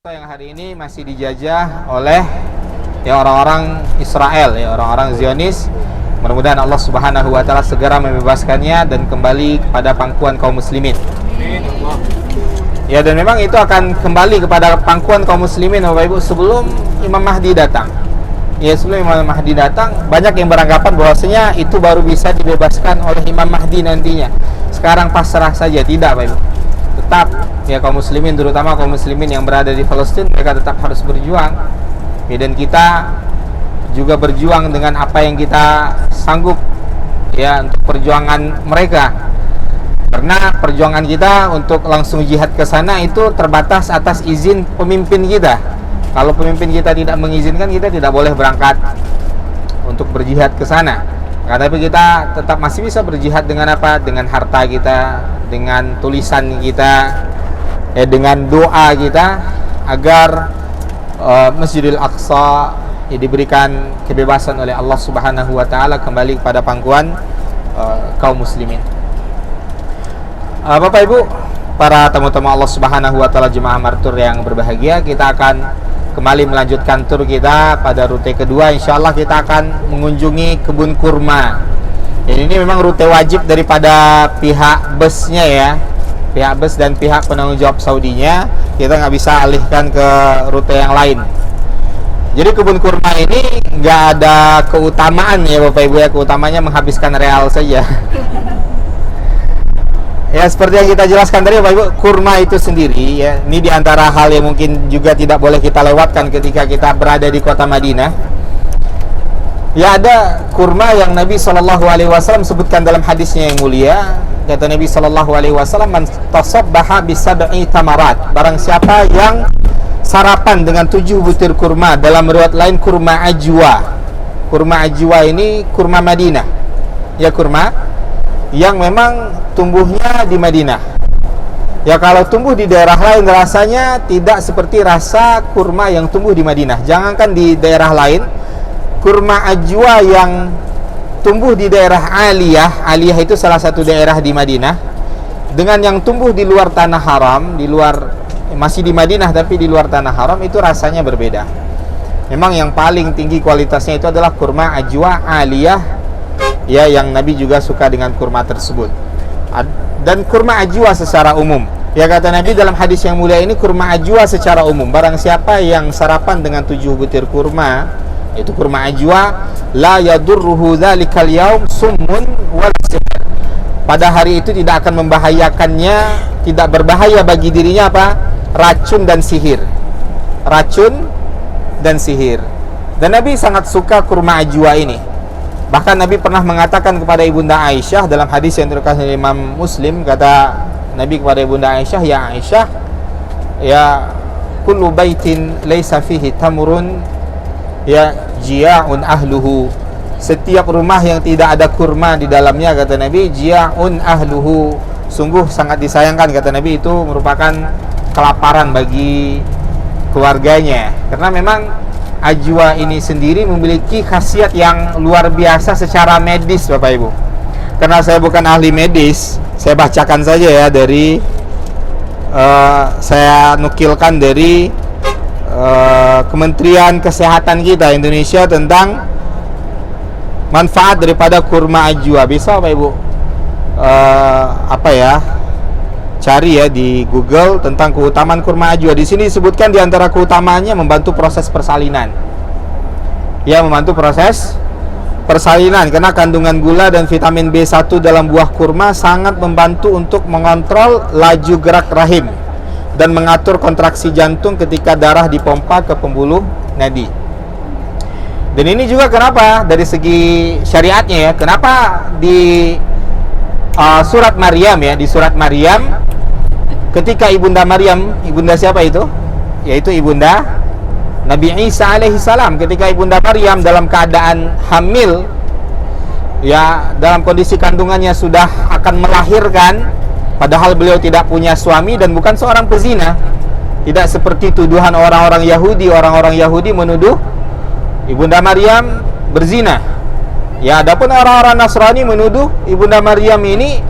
Yang hari ini masih dijajah oleh orang-orang Israel, orang-orang Zionis. Mudah-mudahan Allah Subhanahu wa taala segera membebaskannya dan kembali kepada pangkuan kaum muslimin. Ya, dan memang itu akan kembali kepada pangkuan kaum muslimin Bapak Ibu sebelum Imam Mahdi datang. Ya, sebelum Imam Mahdi datang, banyak yang beranggapan bahwasanya itu baru bisa dibebaskan oleh Imam Mahdi nantinya. Sekarang pasrah saja, tidak Bapak Ibu. Tetap ya kaum muslimin, terutama kaum muslimin yang berada di Palestina, mereka tetap harus berjuang ya, dan kita juga berjuang dengan apa yang kita sanggup ya untuk perjuangan mereka, karena perjuangan kita untuk langsung jihad ke sana itu terbatas atas izin pemimpin kita. Kalau pemimpin kita tidak mengizinkan, kita tidak boleh berangkat untuk berjihad ke sana. Tapi kita tetap masih bisa berjihad dengan apa? Dengan harta kita, dengan tulisan kita, dengan doa kita, agar Masjidil Aqsa diberikan kebebasan oleh Allah Subhanahu wa taala kembali kepada pangkuan kaum muslimin. Bapak Ibu, para tamu-tamu Allah Subhanahu wa taala, jemaah martur yang berbahagia, kita akan kembali melanjutkan tur kita pada rute kedua. Insyaallah kita akan mengunjungi kebun kurma. Ini memang rute wajib daripada pihak busnya ya, pihak bus dan pihak penanggung jawab Saudinya. Kita nggak bisa alihkan ke rute yang lain. Jadi kebun kurma ini nggak ada keutamaan ya Bapak Ibu ya, keutamanya menghabiskan real saja. Ya, seperti yang kita jelaskan tadi Bapak Ibu, kurma itu sendiri ya, ini diantara hal yang mungkin juga tidak boleh kita lewatkan ketika kita berada di kota Madinah. Ya, ada kurma yang Nabi SAW sebutkan dalam hadisnya yang mulia. Kata Nabi SAW, man tasabbaha bisab'i tamarat, barang siapa yang sarapan dengan 7 butir kurma, dalam riwayat lain kurma ajwa. Kurma ajwa ini kurma Madinah. Ya, kurma yang memang tumbuhnya di Madinah. Ya, kalau tumbuh di daerah lain rasanya tidak seperti rasa kurma yang tumbuh di Madinah. Jangankan di daerah lain, kurma ajwa yang tumbuh di daerah Aliyah itu salah satu daerah di Madinah, dengan yang tumbuh di luar tanah haram, di luar, masih di Madinah tapi di luar tanah haram, itu rasanya berbeda. Memang yang paling tinggi kualitasnya itu adalah kurma ajwa Aliyah ya, yang Nabi juga suka dengan kurma tersebut. Dan kurma ajwa secara umum, ya kata Nabi dalam hadis yang mulia ini, kurma ajwa secara umum, barang siapa yang sarapan dengan 7 butir kurma, itu kurma ajwa, la yadurruhu dzalikal yaum summun wal sihr, pada hari itu tidak akan membahayakannya, tidak berbahaya bagi dirinya apa? Racun dan sihir. Racun dan sihir. Dan Nabi sangat suka kurma ajwa ini. Bahkan Nabi pernah mengatakan kepada Ibunda Aisyah dalam hadis yang diriwayatkan oleh Imam Muslim, kata Nabi kepada Ibunda Aisyah, ya Aisyah, ya kullu baitin laisa fihi tamrun ya jia'un ahluhu, setiap rumah yang tidak ada kurma di dalamnya, kata Nabi, jia'un ahluhu, sungguh sangat disayangkan, kata Nabi, itu merupakan kelaparan bagi keluarganya. Karena memang ajwa ini sendiri memiliki khasiat yang luar biasa secara medis Bapak Ibu. Karena saya bukan ahli medis, saya bacakan saja ya dari saya nukilkan dari Kementerian Kesehatan kita Indonesia tentang manfaat daripada kurma ajwa. Bisa Bapak Ibu cari ya di Google tentang keutamaan kurma ajwa. Di sini disebutkan di antara keutamaannya membantu proses persalinan. Ya, membantu proses persalinan karena kandungan gula dan vitamin B1 dalam buah kurma sangat membantu untuk mengontrol laju gerak rahim dan mengatur kontraksi jantung ketika darah dipompa ke pembuluh nadi. Dan ini juga kenapa dari segi syariatnya ya, kenapa di surat Maryam ya, di surat Maryam ketika Ibunda Maryam, Ibunda siapa itu? Yaitu Ibunda Nabi Isa alaihi salam. Ketika Ibunda Maryam dalam keadaan hamil ya, dalam kondisi kandungannya sudah akan melahirkan, padahal beliau tidak punya suami dan bukan seorang pezina. Tidak seperti tuduhan orang-orang Yahudi. Orang-orang Yahudi menuduh Ibunda Maryam berzina. Ya, adapun orang-orang Nasrani menuduh Ibunda Maryam ini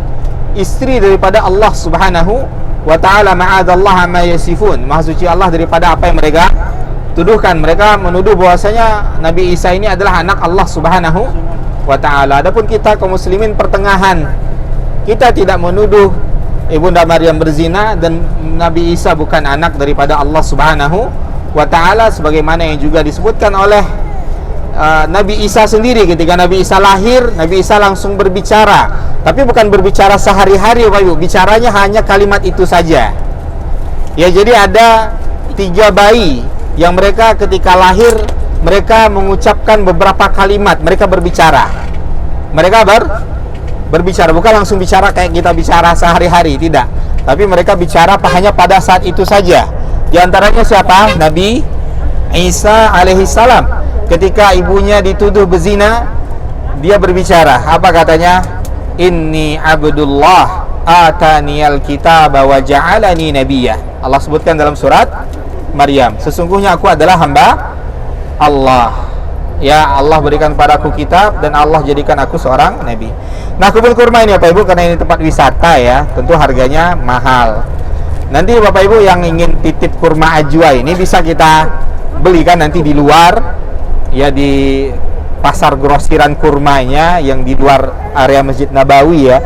istri daripada Allah Subhanahu wa ta'ala ma'adallah amma yasifun. Maha suci Allah daripada apa yang mereka tuduhkan. Mereka menuduh bahwasanya Nabi Isa ini adalah anak Allah Subhanahu wa ta'ala. Adapun kita kaum muslimin pertengahan, kita tidak menuduh Ibunda Maryam berzina dan Nabi Isa bukan anak daripada Allah Subhanahu wa ta'ala, sebagaimana yang juga disebutkan oleh Nabi Isa sendiri. Ketika Nabi Isa lahir, Nabi Isa langsung berbicara, tapi bukan berbicara sehari-hari Bapak Ibu, bicaranya hanya kalimat itu saja. Ya, jadi ada 3 bayi yang mereka ketika lahir mereka mengucapkan beberapa kalimat, mereka berbicara. Mereka berbicara, bukan langsung bicara kayak kita bicara sehari-hari, tidak. Tapi mereka bicara hanya pada saat itu saja. Di antaranya siapa? Nabi Isa alaihissalam. Ketika ibunya dituduh berzina, dia berbicara. Apa katanya? Inni abdullah ataniyal kitaba wa ja'alani nabiyya. Allah sebutkan dalam surat Maryam, sesungguhnya aku adalah hamba Allah. Ya, Allah berikan padaku kitab dan Allah jadikan aku seorang nabi. Nah, kebun kurma ini Bapak Ibu, karena ini tempat wisata ya, tentu harganya mahal. Nanti Bapak Ibu yang ingin titip kurma ajwa ini bisa kita belikan nanti di luar, ya, di pasar grosiran kurmanya yang di luar area Masjid Nabawi ya.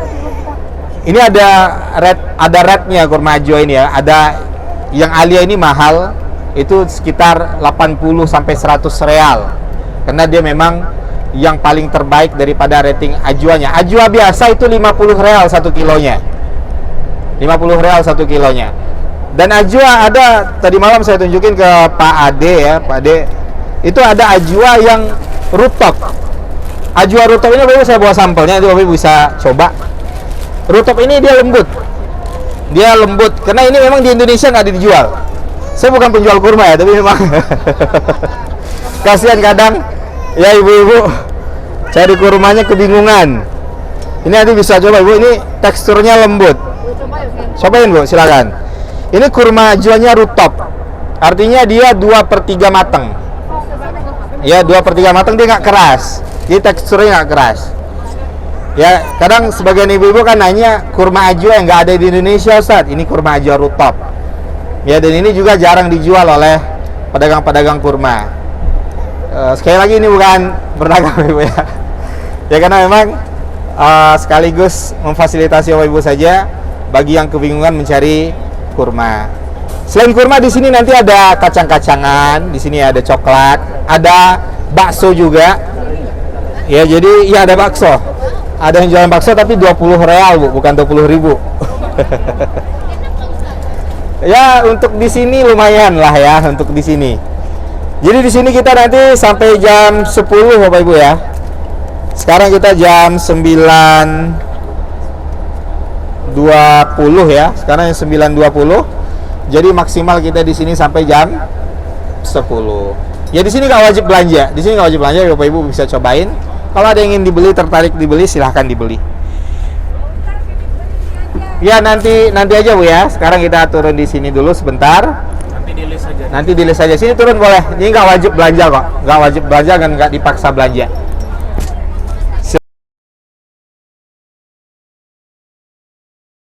Ini ada rate-nya kurma ajwa ini ya. Ada yang alia ini mahal, itu sekitar 80 sampai 100 real. Karena dia memang yang paling terbaik daripada rating ajwanya. Ajwa biasa itu 50 real 1 kilonya. 50 real 1 kilonya. Dan ajwa ada, tadi malam saya tunjukin ke Pak Ade ya, Pak Ade. Itu ada ajwa yang rooftop. Ajwa rooftop ini Bapak saya bawa sampelnya, itu Bapak bisa coba. Rooftop ini dia lembut. Dia lembut karena ini memang di Indonesia nggak dijual. Saya bukan penjual kurma ya, tapi memang kasihan kadang ya ibu-ibu cari kurmanya kebingungan. Ini nanti bisa coba Ibu, ini teksturnya lembut. Cobain Bu, silakan. Ini kurma ajwanya rooftop. Artinya dia 2/3 matang. Ya, 2/3 matang, dia nggak keras. Jadi teksturnya nggak keras. Ya, kadang sebagian ibu-ibu kan nanya kurma ajwa yang nggak ada di Indonesia Ustaz. Ini kurma ajwa rooftop. Ya, dan ini juga jarang dijual oleh pedagang-pedagang kurma. Sekali lagi ini bukan berdagang Ibu ya. Ya, karena memang sekaligus memfasilitasi Bapak Ibu saja bagi yang kebingungan mencari kurma. Selain kurma di sini nanti ada kacang-kacangan, di sini ada coklat, ada bakso juga. Ya, jadi ya ada bakso. Ada yang jualan bakso tapi 20 real Bu, bukan 20.000. Ya, untuk di sini lumayan lah ya untuk di sini. Jadi di sini kita nanti sampai jam 10 Bapak Ibu ya. Sekarang kita jam 9.20 ya. Sekarang yang 9.20. Jadi maksimal kita di sini sampai jam 10. Ya, di sini nggak wajib belanja. Di sini nggak wajib belanja, Bapak Ibu bisa cobain. Kalau ada yang ingin dibeli, tertarik dibeli, silahkan dibeli. Ya, nanti aja Bu ya. Sekarang kita turun di sini dulu sebentar. Nanti di list aja. Sini turun boleh. Ini nggak wajib belanja kok. Nggak wajib belanja kan, nggak dipaksa belanja.